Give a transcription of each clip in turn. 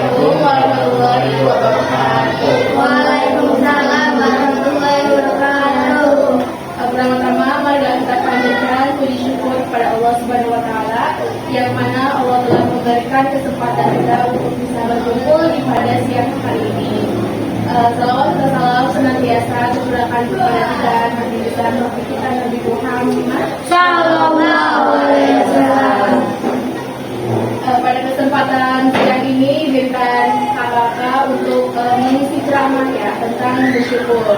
Assalamualaikum warahmatullahi wabarakatuh. Waalaikumsalam warahmatullahi wabarakatuh. Pertama-tama mari kita panjatkan puji syukur kepada Allah Subhanahu wa taala yang mana Allah telah memberikan kesempatan kita untuk bisa berkumpul di pada siang hari ini. Salawat dan salam senantiasa tercurahkan kepada kita Nabi besar kita Nabi Muhammad Sallallahu alaihi wasallam. Pada kesempatan siang ini izinkan kakak untuk mengisi ceramah ya tentang bersyukur.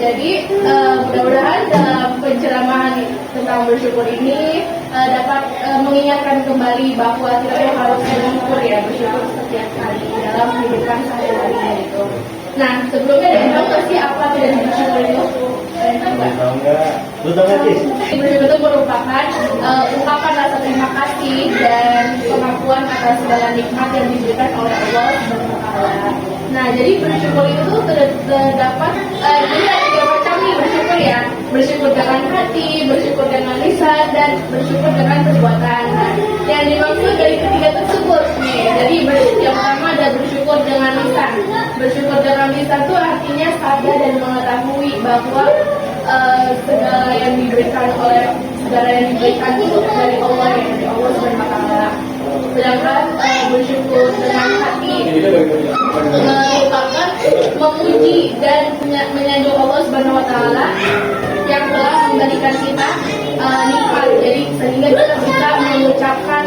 Jadi mudah-mudahan dalam penceramahan tentang bersyukur ini dapat mengingatkan kembali bahwa kita harus bersyukur ya, bersyukur setiap kali dalam kehidupan sehari-hari itu. Nah, sebelumnya dari tahu nggak sih apa tidak bersyukur itu? Bersyukur itu merupakan ungkapan rasa terima kasih dan pengakuan atas segala nikmat yang diberikan oleh Allah Subhanahu wa taala. Nah, jadi bersyukur itu terdapat jadi ada 3 macam nih bersyukur ya. Bersyukur dengan hati, bersyukur dengan lisan, dan bersyukur dengan perbuatan. Nah, yang dimaksud dari ketiga tersebut nih. Jadi yang pertama ada bersyukur dengan lisan. Bersyukur dengan lisan itu artinya sadar dan mengetahui bahwa segala yang diberikan itu dari Allah ya, dari Allah Subhanahu wa taala. Sedangkan bersyukur dengan hati merupakan memuji dan menyanjung Allah Subhanahu wa taala yang telah memberikan kita nikmat. Jadi sehingga kita bisa mengucapkan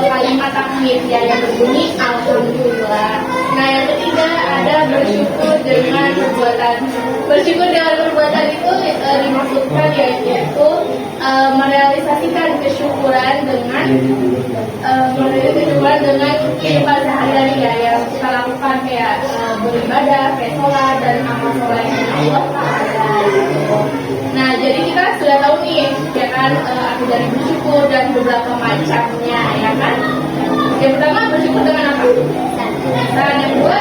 kalimat takmir ya yang berbunyi alhamdulillah. Nah, yang ketiga ada bersyukur dengan perbuatan. Bersyukur dengan perbuatan itu dimaksudkan yaitu merealisasikan kesyukuran dengan kehidupan sehari-hari ya yang kita lakukan kayak beribadah, kayak sholat dan amal soleh yang Allah Taala. Nah, jadi kita sudah tahu nih ya kan arti dari bersyukur dan beberapa macamnya ya kan. Yang pertama bersyukur dengan apa? Nah, yang kedua,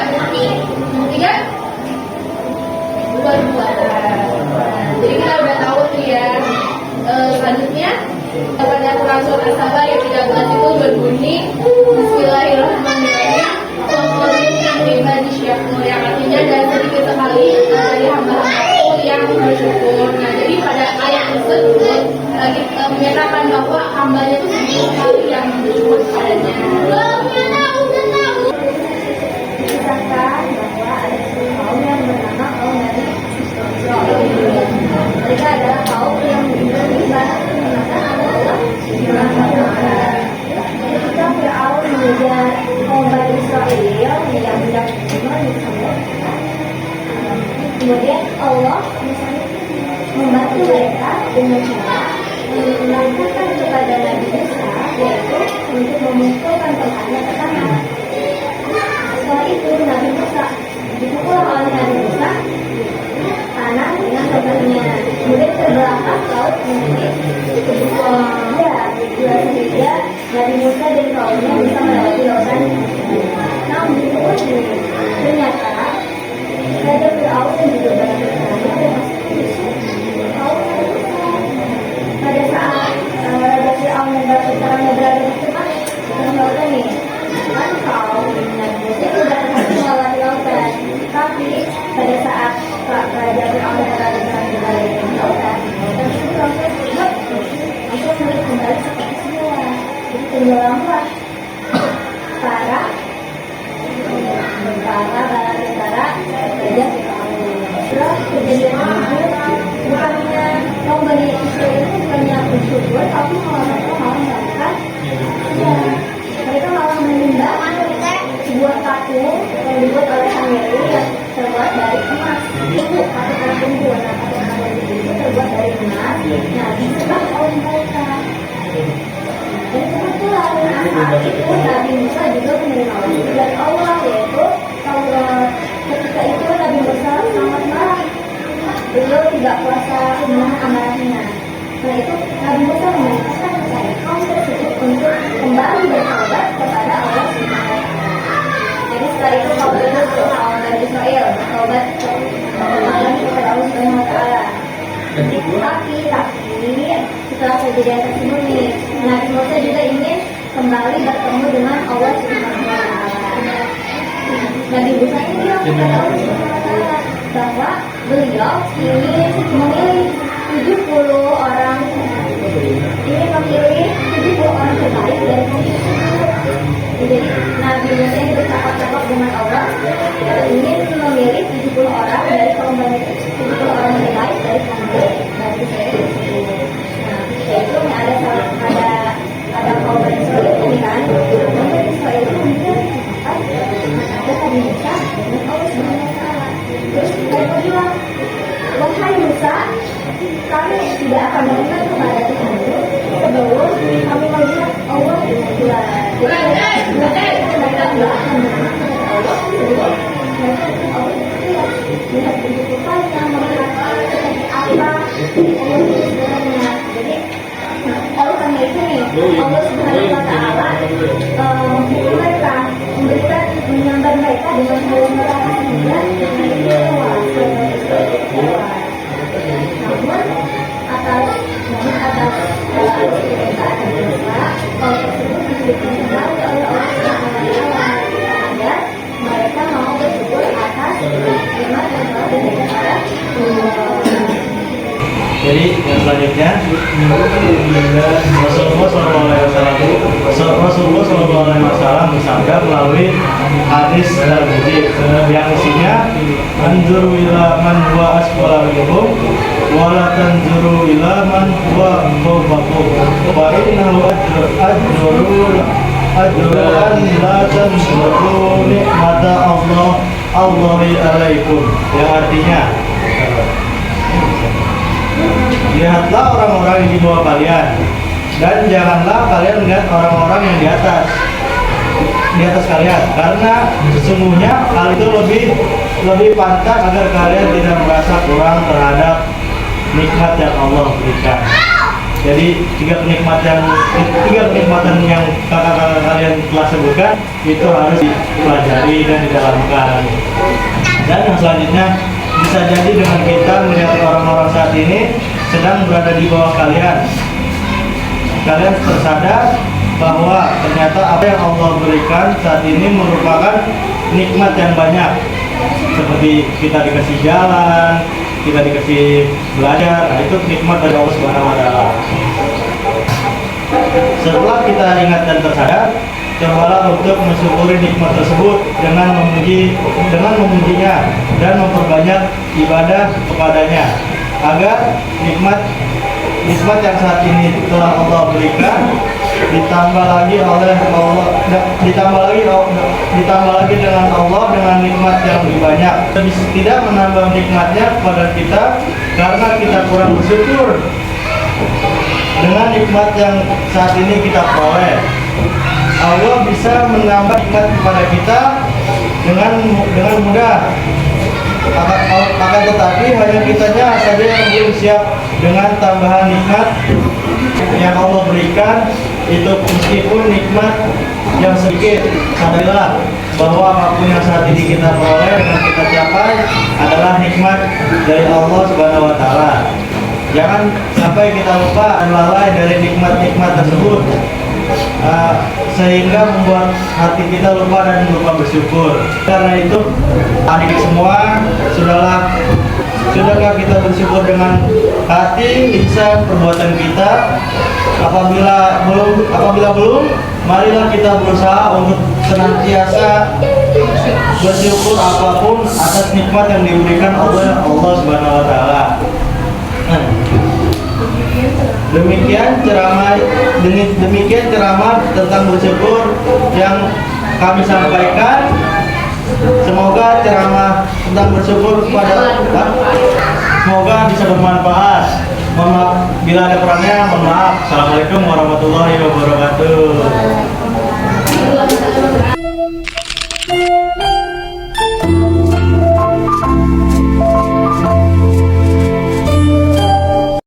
ketiga perbuatan. Jadi kita udah tahu nih ya. Selanjutnya pada Quran Surah As-Saba ayat 13 itu berbunyi Bismillahirrahmanirrahim. Yang pribadi syakur yang artinya dan sedikit sekali dari hamba-hambaku yang bersyukur. Nah, jadi pada ayat tersebut menyatakan bahwa hambanya itu sedikit sekali yang bersyukur kepadanya. Disahkan bahwa ada satu kaum yang bernama kaum Bani Israil. Mereka adalah kaum yang beribadah mengatakan Allah Subhanahu wa taala. Ketika Fir'aun mengejar kaum Bani Israil yang hendak disembelih, kemudian Allah membantu mereka dengan cara memerintahkan kepada Nabi Musa yaitu untuk memukulkan tangannya ke tanah. Setelah itu Nabi Musa dipukul oleh Nabi Musa tanah dengan tangannya. Kemudian terbelakang laut menjadi kedua sehingga Nabi Musa dan kaumnya bisa melewati lautan. Namun ternyata Raja Fir'aun dan juga Bani Israil pada saat Raja Fir'aun dan putranya berada di tengah lautan nih. Kaum Nabi Musa sudah berhasil melewati lautan, tapi pada saat Raja Fir'aun dan Raja Israil berada di lautan tersebut langsung kembali seperti semula. Jadi tenggelamlah para tentara Raja Fir'aun. Setelah kejadian itu, bukannya kaum Bani Israil itu bukannya bersyukur, tapi malah melakukan mereka malah menyembah sebuah patung yang dibuat oleh Sangeri yang terbuat dari emas. Itu patung warna patung itu terbuat dari emas. Nah, disembah oleh mereka. Dan kebetulan saat itu Nabi Musa juga menerima wahyu dari Allah yaitu Taurat. Ketika itu Nabi Musa sangat marah. Beliau tidak kuasa menahan amarahnya. Setelah itu Nabi Musa memerintahkan kepada kaum tersebut untuk kembali bertaubat kepada Allah Subhanahu wa taala. Jadi setelah itu kaum Bani Israil bertaubat kepada Allah Subhanahu wa taala. Tapi setelah kejadian tersebut nih, Nabi Musa juga ingin kembali bertemu dengan Allah Subhanahu wa taala. Nabi Musa ini bilang kepada Allah bahwa beliau ingin memilih 70 orang, ingin memilih 70 orang terbaik dari kaum tersebut. Jadi Nabi Musa ini bercakap-cakap dengan Allah, ingin memilih 70 orang dari kaum Bani, 70 orang terbaik dari kaum Bani Israel tersebut. Nah, yaitu ada kaum Bani Israel ini kan, kaum Bani Israel itu kemudian ada Nabi Musa dan Allah Subhanahu Wa Taala. Terus mereka bilang, wahai Musa, kami tidak akan beriman kepada Tuhanmu sebelum kami melihat Allah dengan jelas. Jadi mereka tidak akan beriman kepada Allah sebelum mereka melihat Allah dengan jelas, melihat bentuk rupanya, melihat seperti apa Allah sebenarnya. Jadi oleh karena itu nih, Allah Subhanahu Wa Taala mereka memberikan menyambar mereka dengan hal-hal sehingga mereka tewas. Namun atas permintaan Musa, hal tersebut diberikan kembali oleh Allah Subhanahu Wa Taala agar mereka mau bersyukur atas nikmat yang telah diberikan oleh Allah. Jadi yang selanjutnya Rasulullah SAW bersabda melalui hadis terpuji yang isinya anzuru ila man huwa asfala minhum wa la tanzuru ila man huwa fawqakum wa innahu ajru an la tanzuru ni'mata Allahi alaikum, yang artinya lihatlah orang-orang yang di bawah kalian dan janganlah kalian melihat orang-orang yang di atas kalian, karena sesungguhnya hal itu lebih pantas agar kalian tidak merasa kurang terhadap nikmat yang Allah berikan. Jadi tiga kenikmatan yang kakak-kakak kalian telah sebutkan itu harus dipelajari dan didalamkan. Dan yang selanjutnya, bisa jadi dengan kita melihat orang-orang saat ini sedang berada di bawah kalian tersadar bahwa ternyata apa yang Allah berikan saat ini merupakan nikmat yang banyak, seperti kita dikasih jalan, kita dikasih belajar. Nah, itu nikmat dari Allah Subhanahu Wa Taala. Setelah kita ingat dan tersadar, cobalah untuk mensyukuri nikmat tersebut dengan memujinya dan memperbanyak ibadah kepadanya, agar nikmat yang saat ini telah Allah berikan ditambah lagi dengan Allah dengan nikmat yang lebih banyak. Tidak menambah nikmatnya kepada kita karena kita kurang bersyukur dengan nikmat yang saat ini kita peroleh. Allah bisa menambah nikmat kepada kita dengan mudah. Akan tetapi hanya kitanya saja yang belum siap dengan tambahan nikmat yang Allah berikan itu, meskipun nikmat yang sedikit. Sadarilah bahwa apapun yang saat ini kita peroleh dan kita capai adalah nikmat dari Allah Subhanahu Wa Taala. Jangan sampai kita lupa dan lalai dari nikmat-nikmat tersebut, sehingga membuat hati kita lupa dan lupa bersyukur. Karena itu, adik semua, sudahkah kita bersyukur dengan hati, lisan, perbuatan kita? Apabila belum, marilah kita berusaha untuk senantiasa bersyukur apapun atas nikmat yang diberikan oleh Allah Subhanahu Wa Taala. Demikian ceramah tentang bersyukur yang kami sampaikan. Semoga ceramah tentang bersyukur semoga bisa bermanfaat. Mohon maaf bila ada kurangnya, mohon maaf. Assalamualaikum warahmatullahi wabarakatuh.